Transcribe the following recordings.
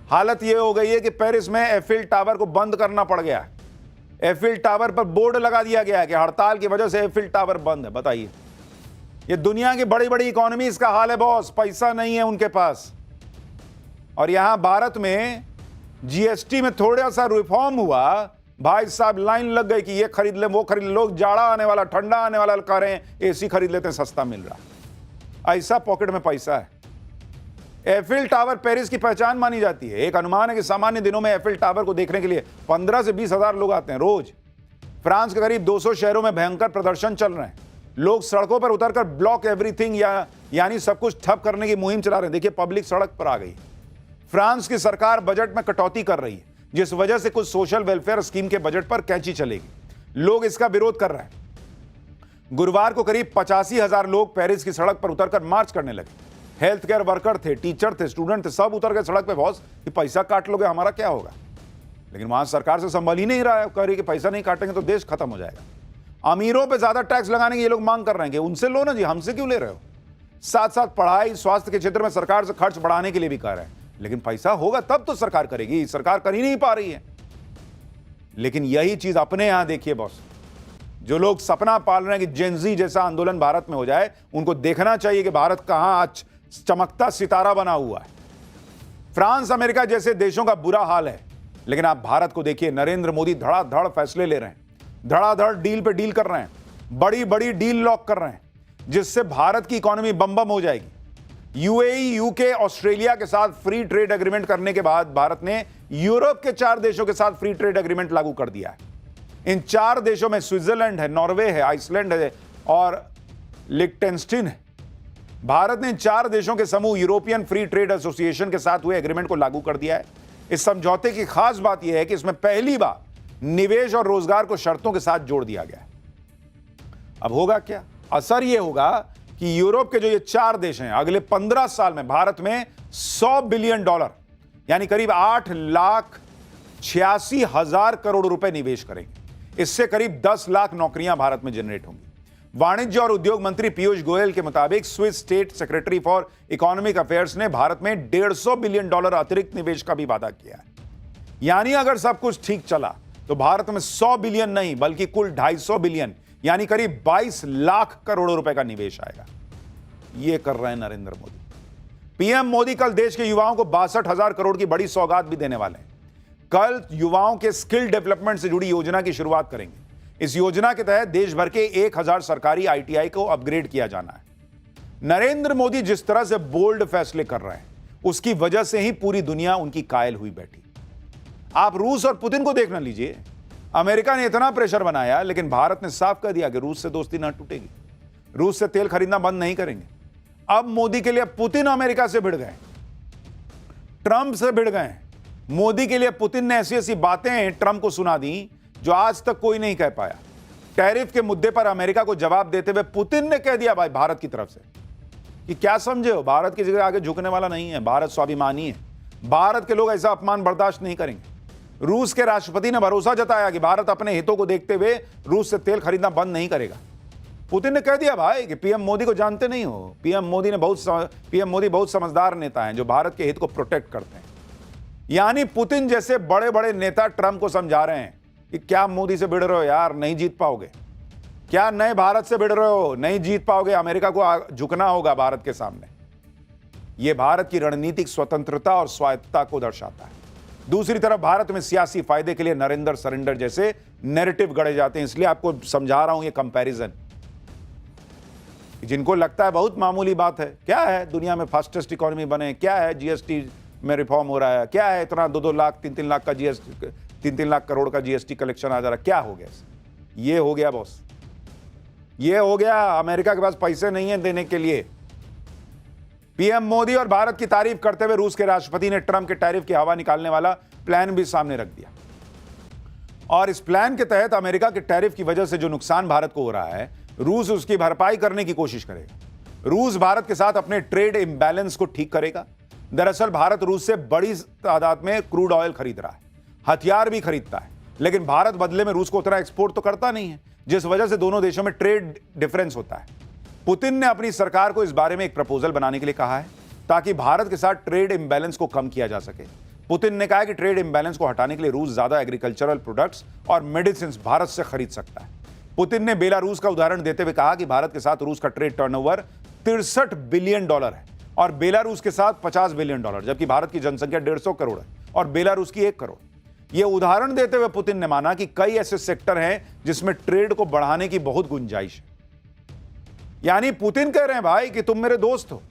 हालत यह हो गई है कि पेरिस में एफिल टावर को बंद करना पड़ गया है। एफिल टावर पर बोर्ड लगा दिया गया है कि हड़ताल की वजह से एफिल टावर बंद है। बताइए, ये दुनिया की बड़ी बड़ी इकोनॉमीज का हाल है बॉस, पैसा नहीं है उनके पास। और यहां भारत में जीएसटी में थोड़ा सा रिफॉर्म हुआ, भाई साहब लाइन लग गई कि ये खरीद ले वो खरीद ले। लोग जाड़ा आने वाला, ठंडा आने वाला कह रहे हैं, एसी खरीद लेते हैं, सस्ता मिल रहा। ऐसा पॉकेट में पैसा है। एफिल टावर पेरिस की पहचान मानी जाती है। एक अनुमान है कि सामान्य दिनों में एफिल टावर को देखने के लिए 15 से 20 हजार लोग आते हैं रोज। फ्रांस के करीब 200 शहरों में भयंकर प्रदर्शन चल रहे हैं। लोग सड़कों पर उतरकर ब्लॉक एवरीथिंग यानी सब कुछ ठप करने की मुहिम चला रहे हैं। देखिए, पब्लिक सड़क पर आ गई। फ्रांस की सरकार बजट में कटौती कर रही है, जिस वजह से कुछ सोशल वेलफेयर स्कीम के बजट पर कैंची चलेगी। लोग इसका विरोध कर रहे हैं। गुरुवार को करीब 85,000 लोग पेरिस की सड़क पर उतरकर मार्च करने लगे। हेल्थ केयर वर्कर थे, टीचर थे, स्टूडेंट थे, सब उतर गए सड़क पे। बॉस, कि पैसा काट लोगे हमारा क्या होगा? लेकिन वहां सरकार से संभल ही नहीं रहा है। कह रही कि पैसा नहीं काटेंगे तो देश खत्म हो जाएगा। अमीरों पे ज्यादा टैक्स लगाने की ये लोग मांग कर रहे हैं कि उनसे लो ना जी, हमसे क्यों ले रहे हो? साथ साथ पढ़ाई, स्वास्थ्य के क्षेत्र में सरकार से खर्च बढ़ाने के लिए भी कह रहे हैं। लेकिन पैसा होगा तब तो सरकार करेगी। सरकार कर ही नहीं पा रही है। लेकिन यही चीज अपने यहां देखिए बॉस, जो लोग सपना पाल रहे हैं कि जेनजी जैसा आंदोलन भारत में हो जाए, उनको देखना चाहिए कि भारत कहां आज चमकता सितारा बना हुआ है। फ्रांस, अमेरिका जैसे देशों का बुरा हाल है, लेकिन आप भारत को देखिए। नरेंद्र मोदी धड़ाधड़ फैसले ले रहे हैं, धड़ाधड़ डील पे डील कर रहे हैं, बड़ी बड़ी डील लॉक कर रहे हैं, जिससे भारत की इकोनॉमी बम बम हो जाएगी। यूएई, यूके, ऑस्ट्रेलिया के साथ फ्री ट्रेड एग्रीमेंट करने के बाद भारत ने यूरोप के 4 देशों के साथ फ्री ट्रेड एग्रीमेंट लागू कर दिया है। इन 4 देशों में स्विट्जरलैंड है, नॉर्वे है, आइसलैंड है और लिechtenstein है। भारत ने इन 4 देशों के समूह यूरोपियन फ्री ट्रेड एसोसिएशन के साथ हुए एग्रीमेंट को लागू कर दिया है। इस समझौते की खास बात यह है कि इसमें पहली बार निवेश और रोजगार को शर्तों के साथ जोड़ दिया गया है। अब होगा क्या? असर यह होगा कि यूरोप के जो ये 4 देश हैं, अगले 15 साल में भारत में $100 बिलियन यानी करीब 8,86,000 करोड़ रुपए निवेश करेंगे। इससे करीब 10 लाख नौकरियां भारत में जनरेट होंगी। वाणिज्य और उद्योग मंत्री पीयूष गोयल के मुताबिक Swiss state secretary for economic affairs ने भारत में $150 बिलियन अतिरिक्त निवेश का भी वादा किया है। यानी अगर सब कुछ ठीक चला तो भारत में 100 बिलियन नहीं बल्कि कुल 250 बिलियन यानी करीब 22 लाख करोड़ रुपए का निवेश आएगा। यह कर रहे हैं नरेंद्र मोदी। पीएम मोदी कल देश के युवाओं को 62,000 करोड़ की बड़ी सौगात भी देने वाले हैं। कल युवाओं के स्किल डेवलपमेंट से जुड़ी योजना की शुरुआत करेंगे। इस योजना के तहत देश भर के 1,000 सरकारी आईटीआई को अपग्रेड किया जाना है। नरेंद्र मोदी जिस तरह से बोल्ड फैसले कर रहे हैं, उसकी वजह से ही पूरी दुनिया उनकी कायल हुई बैठी। आप रूस और पुतिन को देखना लीजिए। अमेरिका ने इतना प्रेशर बनाया, लेकिन भारत ने साफ कर दिया कि रूस से दोस्ती ना टूटेगी, रूस से तेल खरीदना बंद नहीं करेंगे। अब मोदी के लिए पुतिन अमेरिका से भिड़ गए, ट्रंप से भिड़ गए। मोदी के लिए पुतिन ने ऐसी ऐसी बातें ट्रंप को सुना दी जो आज तक कोई नहीं कह पाया। टैरिफ के मुद्दे पर अमेरिका को जवाब देते हुए पुतिन ने कह दिया भाई भारत की तरफ से कि क्या समझे हो, भारत की जगह आगे झुकने वाला नहीं है, भारत स्वाभिमानी है, भारत के लोग ऐसा अपमान बर्दाश्त नहीं करेंगे। रूस के राष्ट्रपति ने भरोसा जताया कि भारत अपने हितों को देखते हुए रूस से तेल खरीदना बंद नहीं करेगा। पुतिन ने कह दिया भाई कि पीएम मोदी को जानते नहीं हो, पीएम मोदी बहुत समझदार नेता हैं जो भारत के हित को प्रोटेक्ट करते हैं। यानी पुतिन जैसे बड़े बड़े नेता ट्रंप को समझा रहे हैं कि क्या मोदी से भिड़ रहे हो यार, नहीं जीत पाओगे। क्या नए भारत से भिड़ रहे हो, नहीं जीत पाओगे, अमेरिका को झुकना होगा भारत के सामने। यह भारत की रणनीतिक स्वतंत्रता और स्वायत्तता को दर्शाता है। दूसरी तरफ भारत में सियासी फायदे के लिए नरेंद्र सरेंडर जैसे नैरेटिव गढ़े जाते हैं। इसलिए आपको समझा रहा हूं ये कंपैरिजन। जिनको लगता है बहुत मामूली बात है, क्या है दुनिया में फास्टेस्ट इकोनॉमी बने, क्या है जीएसटी में रिफॉर्म हो रहा है, क्या है इतना 2-2 लाख 3-3 लाख का जीएसटी 3-3 लाख करोड़ का जीएसटी कलेक्शन आ जा रहा है, क्या हो गया? ये हो गया बॉस, ये हो गया। अमेरिका के पास पैसे नहीं है देने के लिए। पीएम मोदी और भारत की तारीफ करते हुए रूस के राष्ट्रपति ने ट्रंप के टैरिफ की हवा निकालने वाला प्लान भी सामने रख दिया। और इस प्लान के तहत अमेरिका के टैरिफ की वजह से जो नुकसान भारत को हो रहा है, रूस उसकी भरपाई करने की कोशिश करेगा। रूस भारत के साथ अपने ट्रेड इंबैलेंस को ठीक करेगा। दरअसल भारत रूस से बड़ी तादाद में क्रूड ऑयल खरीद रहा है, हथियार भी खरीदता है, लेकिन भारत बदले में रूस को उतना एक्सपोर्ट तो करता नहीं है, जिस वजह से दोनों देशों में ट्रेड डिफरेंस होता है। पुतिन ने अपनी सरकार को इस बारे में एक प्रपोजल बनाने के लिए कहा है ताकि भारत के साथ ट्रेड इंबैलेंस को कम किया जा सके। पुतिन ने कहा कि ट्रेड इंबैलेंस को हटाने के लिए रूस ज्यादा एग्रीकल्चरल प्रोडक्ट्स और मेडिसिन भारत से खरीद सकता है। पुतिन ने बेलारूस का उदाहरण देते हुए कहा कि भारत के साथ रूस का ट्रेड टर्नओवर $63 बिलियन है और बेलारूस के साथ $50 बिलियन, जबकि भारत की जनसंख्या 150 करोड़ है और बेलारूस की 1 करोड़। यह उदाहरण देते हुए पुतिन ने माना कि कई ऐसे सेक्टर हैं जिसमें ट्रेड को बढ़ाने की बहुत गुंजाइश है। यानी पुतिन कह रहे हैं भाई कि तुम मेरे दोस्त हो,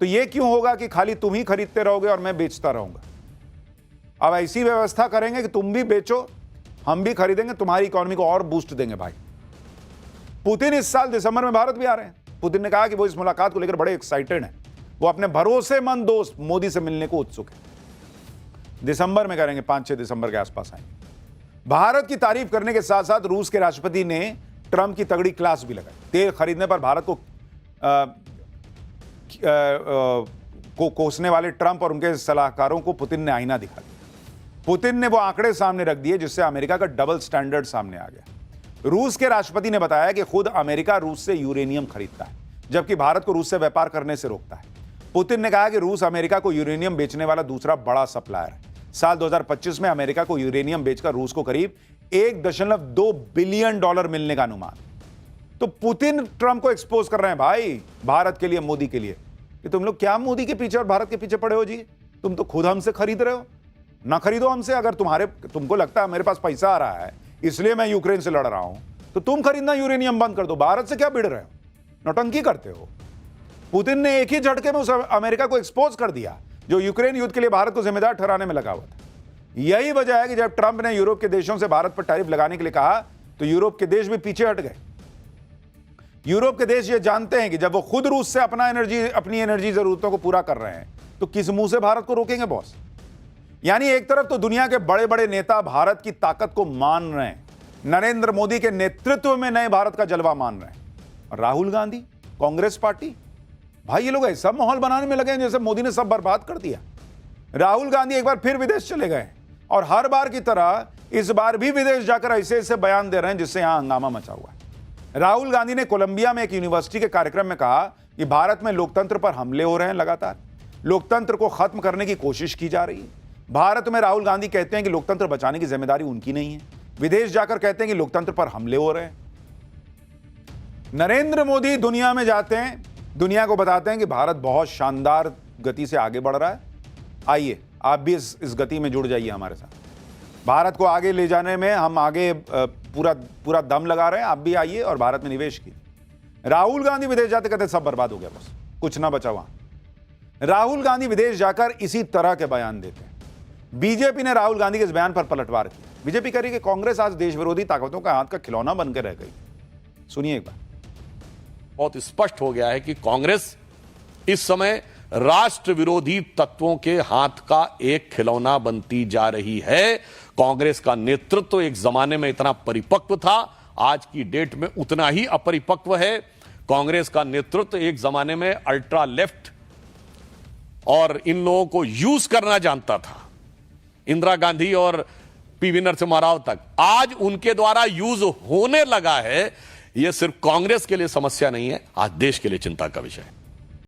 तो यह क्यों होगा कि खाली तुम ही खरीदते रहोगे और मैं बेचता रहूंगा। अब ऐसी व्यवस्था करेंगे कि तुम भी बेचो, हम भी खरीदेंगे, तुम्हारी इकोनॉमी को और बूस्ट देंगे भाई। पुतिन इस साल दिसंबर में भारत भी आ रहे हैं। पुतिन ने कहा कि वो इस मुलाकात को लेकर बड़े एक्साइटेड हैं। वो अपने भरोसेमंद दोस्त मोदी से मिलने को उत्सुक है। दिसंबर में करेंगे, 5-6 दिसंबर के आसपास आएंगे। भारत की तारीफ करने के साथ साथ रूस के राष्ट्रपति ने ट्रंप की तगड़ी क्लास भी लगाई। तेल खरीदने पर भारत को कोसने वाले ट्रंप और उनके सलाहकारों को पुतिन ने आईना दिखा दिया। पुतिन ने वो आंकड़े सामने रख दिए जिससे अमेरिका का डबल स्टैंडर्ड सामने आ गया। रूस के राष्ट्रपति ने बताया कि खुद अमेरिका रूस से यूरेनियम खरीदता है, जबकि भारत को रूस से व्यापार करने से रोकता है। पुतिन ने कहा कि रूस अमेरिका को यूरेनियम बेचने वाला दूसरा बड़ा सप्लायर है। साल 2025 में अमेरिका को यूरेनियम बेचकर रूस को करीब $1.2 बिलियन मिलने का अनुमान। तो पुतिन ट्रंप को एक्सपोज कर रहे हैं भाई, भारत के लिए, मोदी के लिए, कि तुम लोग क्या मोदी के पीछे और भारत के पीछे पड़े हो जी। तुम तो खुद हमसे खरीद रहे हो, ना खरीदो हमसे। अगर तुमको लगता है मेरे पास पैसा आ रहा है इसलिए मैं यूक्रेन से लड़ रहा हूं, तो तुम खरीदना यूरेनियम बंद कर दो। भारत से क्या भिड़ रहे हो, नौटंकी करते हो। पुतिन ने एक ही झटके में उस अमेरिका को एक्सपोज कर दिया जो यूक्रेन युद्ध के लिए भारत को जिम्मेदार ठहराने में लगा हुआ था। यही वजह है कि जब ट्रंप ने यूरोप के देशों से भारत पर टैरिफ लगाने के लिए कहा तो यूरोप के देश भी पीछे हट गए। यूरोप के देश ये जानते हैं कि जब वो खुद रूस से अपनी एनर्जी जरूरतों को पूरा कर रहे हैं तो किस मुंह से भारत को रोकेंगे बॉस। यानी एक तरफ तो दुनिया के बड़े बड़े नेता भारत की ताकत को मान रहे हैं, नरेंद्र मोदी के नेतृत्व में नए भारत का जलवा मान रहे हैं, और राहुल गांधी, कांग्रेस पार्टी, भाई ये लोग ऐसा माहौल बनाने में लगे हैं जैसे मोदी ने सब बर्बाद कर दिया। राहुल गांधी एक बार फिर विदेश चले गए और हर बार की तरह इस बार भी विदेश जाकर ऐसे ऐसे बयान दे रहे हैं जिससे यहां हंगामा मचा हुआ है। राहुल गांधी ने कोलंबिया में एक यूनिवर्सिटी के कार्यक्रम में कहा कि भारत में लोकतंत्र पर हमले हो रहे हैं, लगातार लोकतंत्र को खत्म करने की कोशिश की जा रही है। भारत में राहुल गांधी कहते हैं कि लोकतंत्र बचाने की जिम्मेदारी उनकी नहीं है, विदेश जाकर कहते हैं कि लोकतंत्र पर हमले हो रहे हैं। नरेंद्र मोदी दुनिया में जाते हैं, दुनिया को बताते हैं कि भारत बहुत शानदार गति से आगे बढ़ रहा है, आइए आप भी इस गति में जुड़ जाइए हमारे साथ। भारत को आगे ले जाने में हम आगे पूरा दम लगा रहे हैं, आप भी आइए और भारत में निवेश कीजिए। राहुल गांधी विदेश जाते कहते सब बर्बाद हो गया, बस कुछ ना बचा वहां। राहुल गांधी विदेश जाकर इसी तरह के बयान देते हैं। बीजेपी ने राहुल गांधी के इस बयान पर पलटवार किया। बीजेपी कह रही है कि कांग्रेस आज देश विरोधी ताकतों का हाथ का खिलौना बनकर रह गई। सुनिए एक बार। बहुत स्पष्ट हो गया है कि कांग्रेस इस समय राष्ट्र विरोधी तत्वों के हाथ का एक खिलौना बनती जा रही है। कांग्रेस का नेतृत्व एक जमाने में इतना परिपक्व था, आज की डेट में उतना ही अपरिपक्व है। कांग्रेस का नेतृत्व एक जमाने में अल्ट्रा लेफ्ट और इन लोगों को यूज करना जानता था, इंदिरा गांधी और पीवी नरसिम्हा राव तक। आज उनके द्वारा यूज होने लगा है। यह सिर्फ कांग्रेस के लिए समस्या नहीं है, आज देश के लिए चिंता का विषय है।